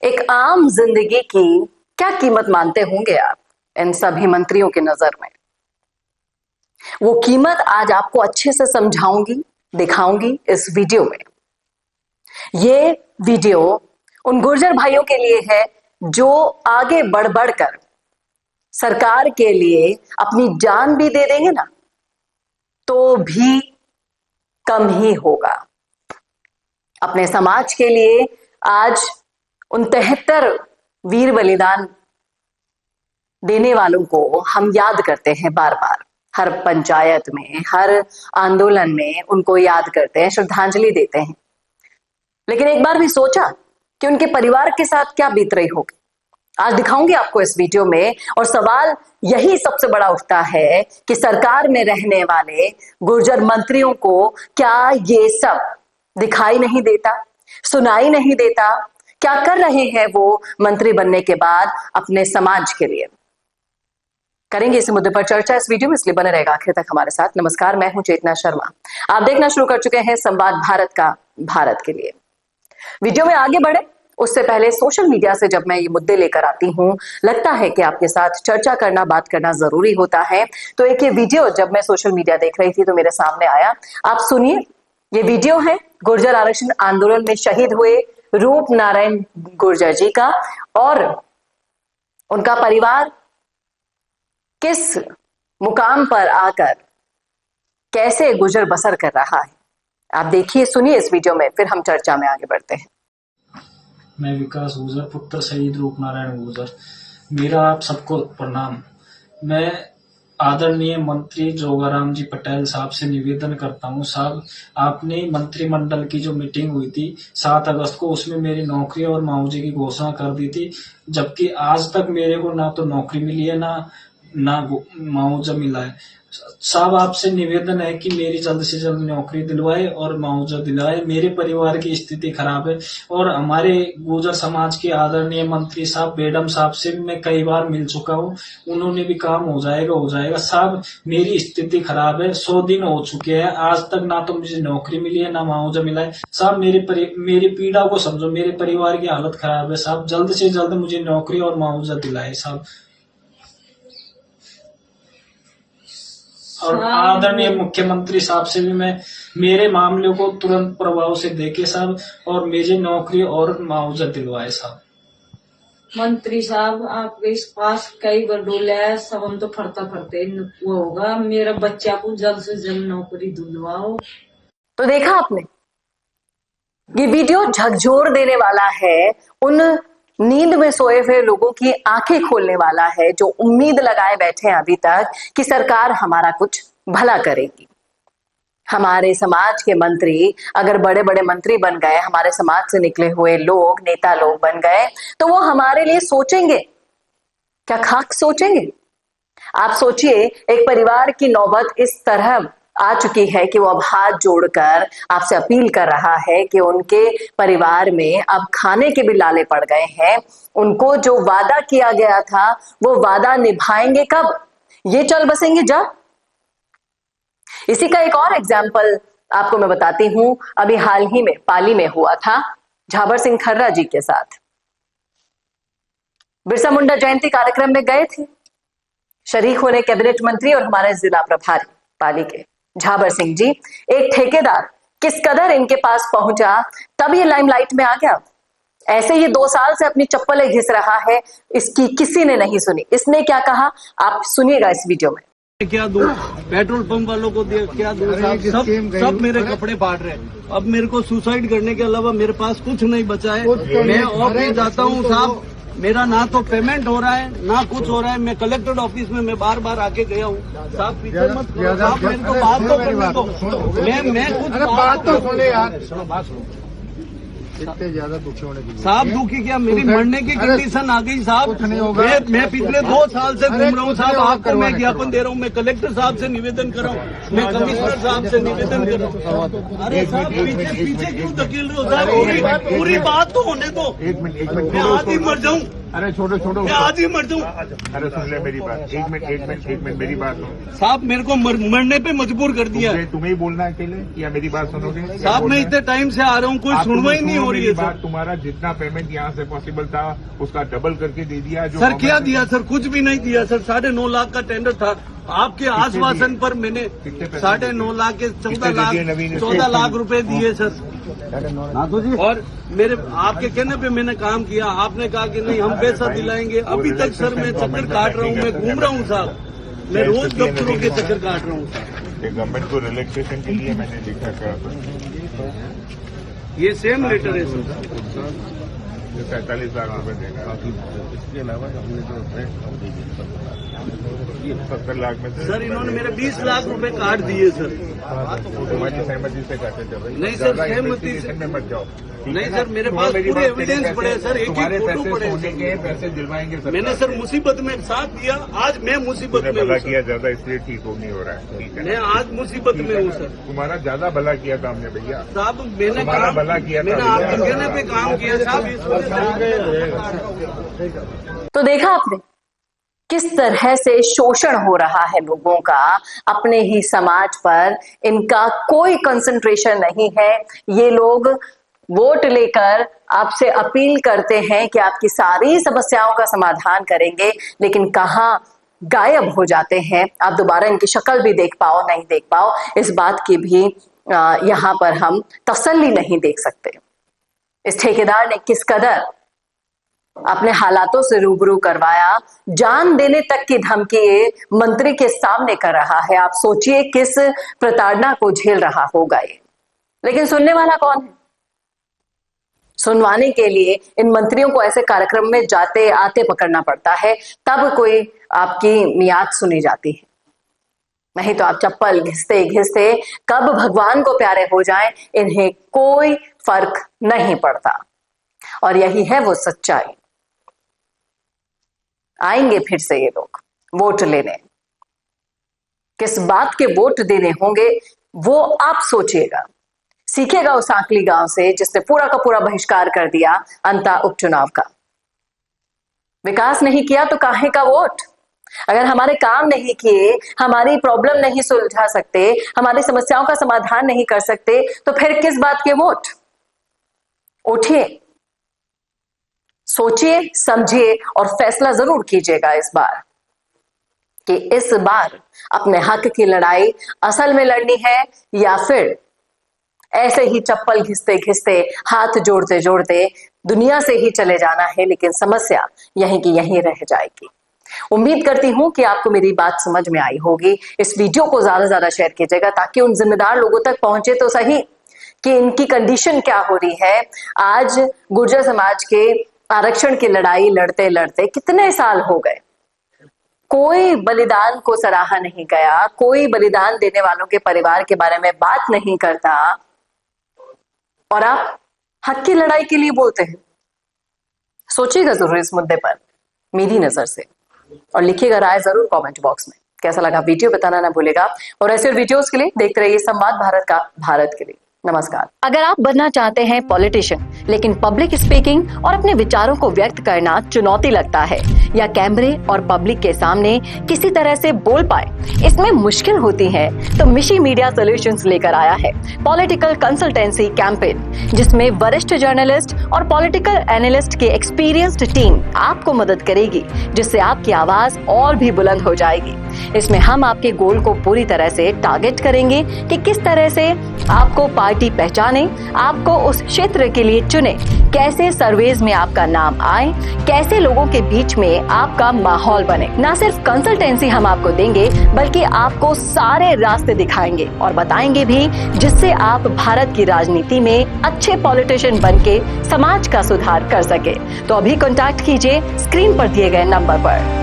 एक आम जिंदगी की क्या कीमत मानते होंगे आप इन सभी मंत्रियों की नजर में? वो कीमत आज आपको अच्छे से समझाऊंगी, दिखाऊंगी इस वीडियो में। ये वीडियो उन गुर्जर भाइयों के लिए है जो आगे बढ़ बढ़कर सरकार के लिए अपनी जान भी दे देंगे ना, तो भी कम ही होगा। अपने समाज के लिए आज उन 73 वीर बलिदान देने वालों को हम याद करते हैं बार बार। हर पंचायत में, हर आंदोलन में उनको याद करते हैं, श्रद्धांजलि देते हैं। लेकिन एक बार भी सोचा कि उनके परिवार के साथ क्या बीत रही होगी? आज दिखाऊंगी आपको इस वीडियो में। और सवाल यही सबसे बड़ा उठता है कि सरकार में रहने वाले गुर्जर मंत्रियों को क्या ये सब दिखाई नहीं देता, सुनाई नहीं देता? क्या कर रहे हैं वो मंत्री बनने के बाद अपने समाज के लिए? करेंगे इस मुद्दे पर चर्चा इस वीडियो में, इसलिए बने रहेगा आखिर तक हमारे साथ। नमस्कार, मैं हूं चेतना शर्मा। आप देखना शुरू कर चुके हैं संवाद भारत का भारत के लिए। वीडियो में आगे बढ़े उससे पहले सोशल मीडिया से जब मैं ये मुद्दे लेकर आती हूं, लगता है कि आपके साथ चर्चा करना, बात करना जरूरी होता है। तो एक ये वीडियो जब मैं सोशल मीडिया देख रही थी तो मेरे सामने आया। आप सुनिए, ये वीडियो है गुर्जर आरक्षण आंदोलन में शहीद हुए रूप नारायण गुर्जर जी का, और उनका परिवार किस मुकाम पर आकर कैसे गुजर बसर कर रहा है। आप देखिए, सुनिए इस वीडियो में, फिर हम चर्चा में आगे बढ़ते हैं। मैं विकास गुर्जर, पुत्र शहीद रूप नारायण गुर्जर। मेरा आप सबको प्रणाम। मैं आदरणीय मंत्री जोगाराम जी पटेल साहब से निवेदन करता हूं, साहब आपने मंत्रिमंडल की जो मीटिंग हुई थी 7 अगस्त को, उसमें मेरी नौकरी और मुआवजे की घोषणा कर दी थी, जबकि आज तक मेरे को ना तो नौकरी मिली है ना मुआवजा मिला है। साहब आपसे निवेदन है कि मेरी जल्द से जल्द नौकरी दिलवाए और मुआवजा दिलवाए। मेरे परिवार की स्थिति खराब है और हमारे गुर्जर समाज के आदरणीय मंत्री साहब बेडम साहब से भी मैं कई बार मिल चुका हूँ, उन्होंने भी काम हो जाएगा। साहब मेरी स्थिति खराब है, 100 दिन हो चुके हैं, आज तक ना तो मुझे नौकरी मिली है ना मुआवजा मिला है। साहब मेरी पीड़ा को समझो, मेरे परिवार की हालत खराब है। साहब जल्द से जल्द मुझे नौकरी और मुआवजा दिलाए साहब। और आदरणीय मुख्यमंत्री साहब से भी मैं मेरे मामले को तुरंत प्रभाव से देखे साहब, और मुझे नौकरी और मुआवजा दिलवाए साहब। मंत्री साहब आपके इस पास कई बार डोले है, सब हम तो फरता फरते वो होगा। मेरा बच्चा को जल्द से जल्द नौकरी दिलवाओ। तो देखा आपने, ये वीडियो झकझोर देने वाला है, उन नींद में सोए हुए लोगों की आंखें खोलने वाला है जो उम्मीद लगाए बैठे हैं अभी तक कि सरकार हमारा कुछ भला करेगी। हमारे समाज के मंत्री अगर बड़े बड़े मंत्री बन गए, हमारे समाज से निकले हुए लोग, नेता लोग बन गए, तो वो हमारे लिए सोचेंगे क्या? खाक सोचेंगे? आप सोचिए, एक परिवार की नौबत इस तरह आ चुकी है कि वो अब हाथ जोड़कर आपसे अपील कर रहा है कि उनके परिवार में अब खाने के भी लाले पड़ गए हैं। उनको जो वादा किया गया था वो वादा निभाएंगे कब? ये चल बसेंगे जब? इसी का एक और एग्जाम्पल आपको मैं बताती हूं। अभी हाल ही में पाली में हुआ था झाबर सिंह खर्रा जी के साथ। बिरसा मुंडा जयंती कार्यक्रम में गए थे, शरीक होने कैबिनेट मंत्री और हमारे जिला प्रभारी पाली के झाबर सिंह जी। एक ठेकेदार किस कदर इनके पास पहुंचा, तब ये लाइमलाइट में आ गया। ऐसे ये 2 साल से अपनी चप्पलें घिस रहा है, इसकी किसी ने नहीं सुनी। इसने क्या कहा आप सुनिएगा इस वीडियो में। क्या दूं, पेट्रोल पंप वालों को क्या दूं, सब मेरे कपड़े फाड़ रहे हैं। अब मेरे को सुसाइड करने के अलावा मेरे पास कुछ नहीं बचा है। मैं ऑफिस जाता हूँ साहब, मेरा ना तो पेमेंट हो रहा है ना कुछ हो रहा है। मैं कलेक्टर ऑफिस में मैं बार आके गया हूँ साहब। पीछे मत साहब, मेरे को बात तो करने दो। मैं कुछ बात तो सुने यार। इतने ज्यादा दुखी होने की साहब, दुखी क्या, मेरी मरने की कंडीशन आ गई साहब। मैं पिछले 2 साल से घूम रहा हूँ साहब। आपको मैं ज्ञापन दे रहा हूँ, मैं कलेक्टर साहब से निवेदन कर रहा हूँ, मैं कमिश्नर साहब से निवेदन कर रहा हूँ। अरे साहब पीछे क्यों धकेल रहे हो साहब? पूरी बात तो होने दो। 1 मिनट, मैं आज ही मर जाऊँ। अरे छोड़ो छोड़ो, मैं आज ही मर जाऊं। अरे सुन ले मेरी बात, एक मिनट मेरी बात सुनो। साहब मेरे को मरने पे मजबूर कर दिया। तुम्हें ही बोलना है अकेले या मेरी बात सुनोगे? साहब मैं इतने टाइम से आ रहा हूँ, कोई सुनवाई नहीं हो रही है सर। तुम्हारा जितना पेमेंट यहाँ से पॉसिबल था उसका डबल करके दे दिया। जो सर क्या दिया सर? कुछ भी नहीं दिया सर। 9.5 लाख का टेंडर था, आपके आश्वासन पर मैंने 9.5 लाख के 14 लाख रुपए दिए सर। और मेरे आपके कहने पे मैंने काम किया। आपने कहा कि नहीं हम पैसा दिलाएंगे। अभी तक सर मैं चक्कर काट रहा हूँ, मैं घूम रहा हूँ साहब, मैं रोज दफ्तरों के चक्कर काट रहा हूँ साहब। गवर्नमेंट को रिलैक्सेशन के लिए मैंने लिखा था, ये सेम लेटर है सर। 47 लाख रुपए देगा। इसके अलावा हमने 70 लाख में से सर इन्होंने मेरे 20 लाख रुपए काट दिए सर। तुम्हारी सहमति से काटे थे भाई। नहीं सर, सहमति से में मत जाओ। नहीं सर, मेरे पास पूरे एविडेंस पड़े हैं सर, एक एक फोटो पड़े होने के पैसे दिलवाएंगे सर। मैंने सर मुसीबत में साथ दिया, आज मैं मुसीबत में भला हूँ किया ज्यादा, इसलिए ठीक नहीं हो रहा है। ठीक है, मैं आज मुसीबत में हूँ सर। तुम्हारा ज्यादा भला किया था हमने भैया साहब, मैंने तुम्हारा भला किया था, मैंने आपके कहने पे काम किया साहब। तो देखा आपने किस तरह से शोषण हो रहा है लोगों का अपने ही समाज पर। इनका कोई कंसंट्रेशन नहीं है। ये लोग वोट लेकर आपसे अपील करते हैं कि आपकी सारी समस्याओं का समाधान करेंगे, लेकिन कहां गायब हो जाते हैं। आप दोबारा इनकी शक्ल भी देख पाओ नहीं देख पाओ, इस बात की भी यहां पर हम तसल्ली नहीं देख सकते। इस ठेकेदार ने किस कदर अपने हालातों से रूबरू करवाया, जान देने तक की धमकी मंत्री के सामने कर रहा है। आप सोचिए किस प्रताड़ना को झेल रहा होगा ये। लेकिन सुनने वाला कौन है? सुनवाने के लिए इन मंत्रियों को ऐसे कार्यक्रम में जाते आते पकड़ना पड़ता है, तब कोई आपकी मियाद सुनी जाती है। नहीं तो आप चप्पल घिसते घिसते कब भगवान को प्यारे हो जाएं, इन्हें कोई फर्क नहीं पड़ता। और यही है वो सच्चाई। आएंगे फिर से ये लोग वोट लेने। किस बात के वोट देने होंगे वो आप सोचिएगा। सीखेगा उस आंकली गांव से जिसने पूरा का पूरा बहिष्कार कर दिया अंता उपचुनाव का। विकास नहीं किया तो काहे का वोट? अगर हमारे काम नहीं किए, हमारी प्रॉब्लम नहीं सुलझा सकते, हमारी समस्याओं का समाधान नहीं कर सकते, तो फिर किस बात के वोट? उठिए, सोचिए, समझिए और फैसला जरूर कीजिएगा इस बार कि इस बार अपने हक की लड़ाई असल में लड़नी है या फिर ऐसे ही चप्पल घिसते घिसते, हाथ जोड़ते जोड़ते दुनिया से ही चले जाना है, लेकिन समस्या यहीं की यहीं रह जाएगी। उम्मीद करती हूं कि आपको मेरी बात समझ में आई होगी। इस वीडियो को ज्यादा से ज्यादा शेयर कीजिएगा ताकि उन जिम्मेदार लोगों तक पहुंचे तो सही कि इनकी कंडीशन क्या हो रही है। आज गुर्जर समाज के आरक्षण की लड़ाई लड़ते लड़ते कितने साल हो गए, कोई बलिदान को सराहा नहीं गया, कोई बलिदान देने वालों के परिवार के बारे में बात नहीं करता, और आप हक की लड़ाई के लिए बोलते हैं। सोचिएगा जरूर इस मुद्दे पर मेरी नजर से, और लिखिएगा राय जरूर कमेंट बॉक्स में। कैसा लगा वीडियो बताना ना भूलेगा, और ऐसे वीडियोस के लिए देखते रहिए संवाद भारत का भारत के लिए। नमस्कार। अगर आप बनना चाहते हैं पॉलिटिशियन, लेकिन पब्लिक स्पीकिंग और अपने विचारों को व्यक्त करना चुनौती लगता है, या कैमरे और पब्लिक के सामने किसी तरह से बोल पाए इसमें मुश्किल होती है, तो मिशी मीडिया सॉल्यूशंस लेकर आया है पॉलिटिकल कंसल्टेंसी कैंपेन, जिसमें वरिष्ठ जर्नलिस्ट और पॉलिटिकल एनालिस्ट की एक्सपीरियंस्ड टीम आपको मदद करेगी, जिससे आपकी आवाज और भी बुलंद हो जाएगी। इसमें हम आपके गोल को पूरी तरह से टारगेट करेंगे कि किस तरह से आपको पार्टी पहचाने, आपको उस क्षेत्र के लिए चुने, कैसे सर्वेज में आपका नाम आए, कैसे लोगों के बीच में आपका माहौल बने। न सिर्फ कंसल्टेंसी हम आपको देंगे, बल्कि आपको सारे रास्ते दिखाएंगे और बताएंगे भी, जिससे आप भारत की राजनीति में अच्छे पॉलिटिशियन बनके समाज का सुधार कर सके। तो अभी कॉन्टैक्ट कीजिए स्क्रीन पर दिए गए नंबर पर।